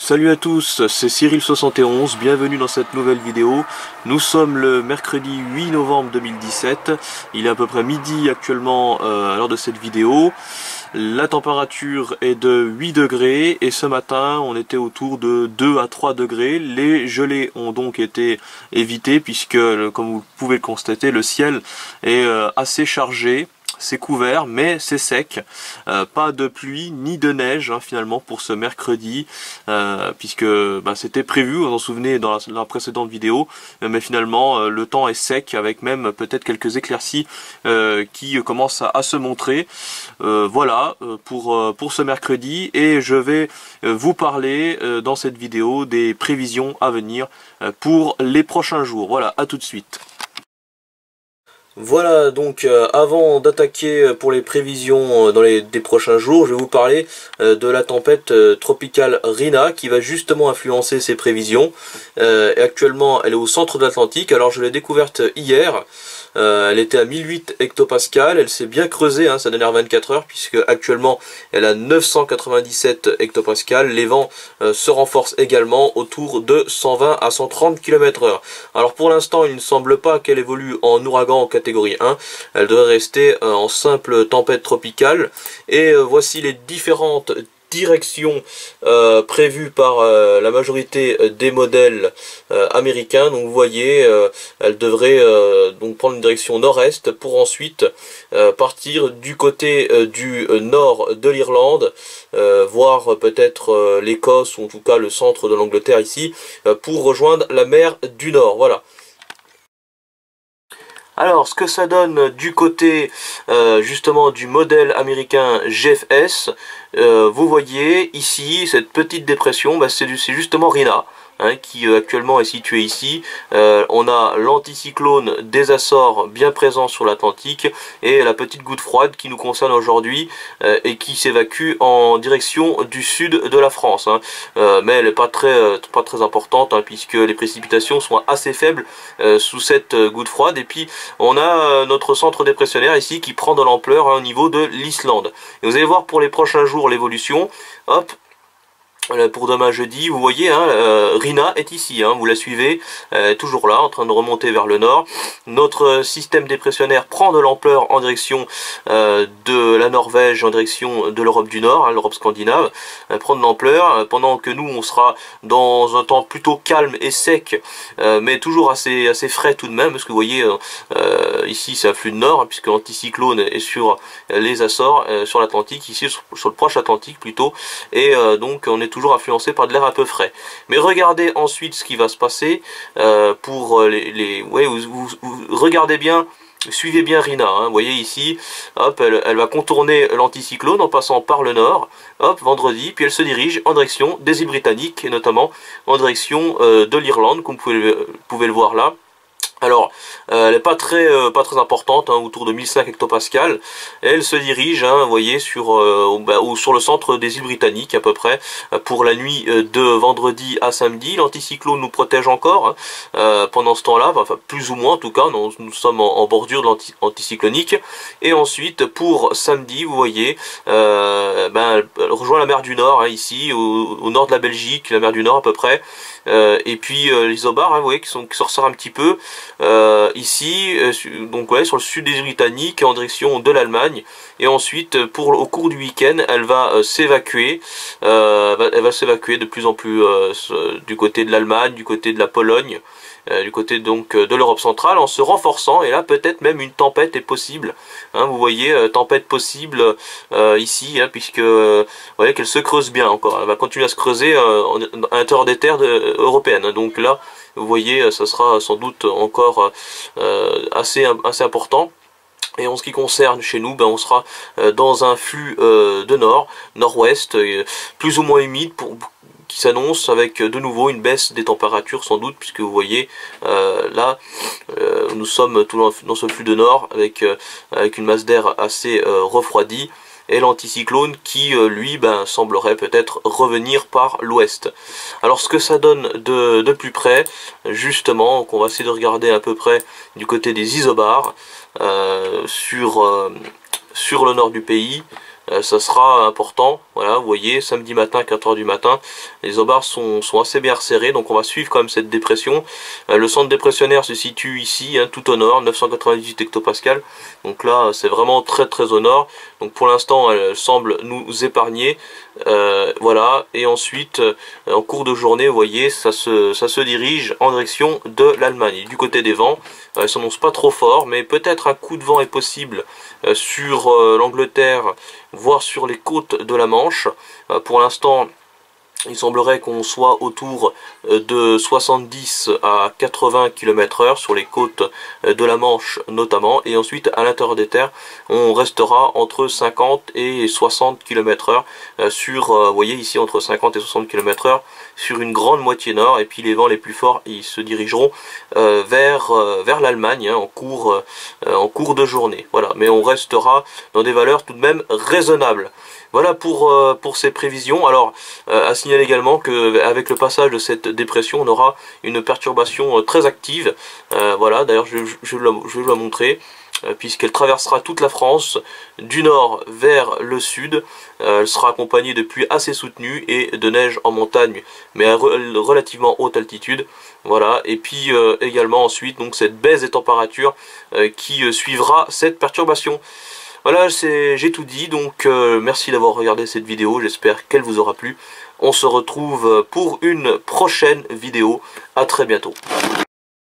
Salut à tous, c'est Cyril71, bienvenue dans cette nouvelle vidéo. Nous sommes le mercredi 8 novembre 2017, il est à peu près midi actuellement à l'heure de cette vidéo. La température est de 8 degrés et ce matin on était autour de 2 à 3 degrés. Les gelées ont donc été évitées puisque, comme vous pouvez le constater, le ciel est assez chargé. C'est couvert mais c'est sec, pas de pluie ni de neige finalement pour ce mercredi, puisque c'était prévu, vous vous en souvenez dans la précédente vidéo, mais finalement le temps est sec avec même peut-être quelques éclaircies qui commencent à se montrer. Voilà pour ce mercredi, et je vais vous parler dans cette vidéo des prévisions à venir pour les prochains jours. Voilà, à tout de suite. Voilà, donc avant d'attaquer pour les prévisions des prochains jours, je vais vous parler de la tempête tropicale Rina qui va justement influencer ces prévisions. Et actuellement, elle est au centre de l'Atlantique. Alors je l'ai découverte hier. Elle était à 1008 hectopascales, elle s'est bien creusée ces dernières 24 heures puisque actuellement elle a 997 hectopascales. Les vents se renforcent également autour de 120 à 130 km/h. Alors pour l'instant il ne semble pas qu'elle évolue en ouragan en catégorie 1, elle devrait rester en simple tempête tropicale. Et voici les différentes direction prévue par la majorité des modèles américains. Donc vous voyez, elle devrait donc prendre une direction nord-est pour ensuite partir du côté du nord de l'Irlande, voire peut-être l'Écosse ou en tout cas le centre de l'Angleterre ici, pour rejoindre la mer du Nord. Voilà. Alors, ce que ça donne du côté justement du modèle américain GFS, vous voyez ici cette petite dépression, c'est justement Rina. Qui actuellement est situé ici. On a l'anticyclone des Açores bien présent sur l'Atlantique et la petite goutte froide qui nous concerne aujourd'hui et qui s'évacue en direction du sud de la France. Mais elle n'est pas très importante puisque les précipitations sont assez faibles sous cette goutte froide. Et puis on a notre centre dépressionnaire ici qui prend de l'ampleur au niveau de l'Islande. Et vous allez voir pour les prochains jours l'évolution. Hop. Pour demain jeudi, vous voyez, Rina est ici, vous la suivez, toujours là, en train de remonter vers le nord. Notre système dépressionnaire prend de l'ampleur en direction de la Norvège, en direction de l'Europe du Nord, l'Europe scandinave, prend de l'ampleur, pendant que nous, on sera dans un temps plutôt calme et sec, mais toujours assez frais tout de même, parce que vous voyez, ici c'est un flux de nord, puisque l'anticyclone est sur les Açores, sur l'Atlantique, ici sur le proche Atlantique plutôt, et donc on est toujours influencé par de l'air un peu frais. Mais regardez ensuite ce qui va se passer pour vous regardez bien, suivez bien Rina. Vous voyez ici, hop, elle va contourner l'anticyclone en passant par le nord, hop, vendredi, puis elle se dirige en direction des îles Britanniques et notamment en direction de l'Irlande, comme vous pouvez le voir là. Alors, elle n'est pas très importante, autour de 1005 hectopascales. Elle se dirige, vous voyez, sur le centre des îles Britanniques à peu près, pour la nuit de vendredi à samedi. L'anticyclone nous protège encore pendant ce temps-là, enfin plus ou moins en tout cas, nous sommes en bordure de l'anticyclonique. Et ensuite, pour samedi, vous voyez, elle rejoint la mer du Nord, ici, au nord de la Belgique, la mer du Nord à peu près. Et puis les isobars, vous voyez, qui se ressortent un petit peu. Ici, donc sur le sud des Britanniques en direction de l'Allemagne, et ensuite au cours du week-end elle va s'évacuer, de plus en plus du côté de l'Allemagne, du côté de la Pologne, du côté donc de l'Europe centrale, en se renforçant, et là peut-être même une tempête est possible. Vous voyez, tempête possible ici, puisque vous voyez qu'elle se creuse bien encore, elle va continuer à se creuser à l'intérieur des terres européennes. Donc là, vous voyez, ça sera sans doute encore assez important. Et en ce qui concerne chez nous, on sera dans un flux de nord-ouest, plus ou moins humide, qui s'annonce avec de nouveau une baisse des températures sans doute, puisque vous voyez là nous sommes tout dans ce flux de nord avec une masse d'air assez refroidie, et l'anticyclone qui lui semblerait peut-être revenir par l'ouest. Alors ce que ça donne de plus près, justement, qu'on va essayer de regarder à peu près du côté des isobars sur le nord du pays. ça sera important. Voilà, vous voyez, samedi matin, 4 heures du matin, les aubars sont assez bien resserrés, donc on va suivre quand même cette dépression. Le centre dépressionnaire se situe ici, hein, tout au nord, 998 hectopascales. Donc là, c'est vraiment très très au nord. Donc pour l'instant, elle semble nous épargner. Voilà, et ensuite, en cours de journée, vous voyez, ça se dirige en direction de l'Allemagne. Du côté des vents, ça s'annonce pas trop fort, mais peut-être un coup de vent est possible sur l'Angleterre, voire sur les côtes de la Manche. Pour l'instant, il semblerait qu'on soit autour de 70 à 80 km/h sur les côtes de la Manche notamment, et ensuite à l'intérieur des terres on restera entre 50 et 60 km/h sur, vous voyez ici, entre 50 et 60 km/h sur une grande moitié nord, et puis les vents les plus forts ils se dirigeront vers l'Allemagne, hein, en cours de journée. Voilà, mais on restera dans des valeurs tout de même raisonnables. Voilà pour ces prévisions. Alors, à signaler également qu'avec le passage de cette dépression, on aura une perturbation très active. Voilà, d'ailleurs, je vais vous la montrer, puisqu'elle traversera toute la France, du nord vers le sud. Elle sera accompagnée de pluies assez soutenues et de neige en montagne, mais à relativement haute altitude. Voilà, et puis également ensuite, donc, cette baisse des températures qui suivra cette perturbation. Voilà, j'ai tout dit, donc merci d'avoir regardé cette vidéo, j'espère qu'elle vous aura plu. On se retrouve pour une prochaine vidéo, à très bientôt.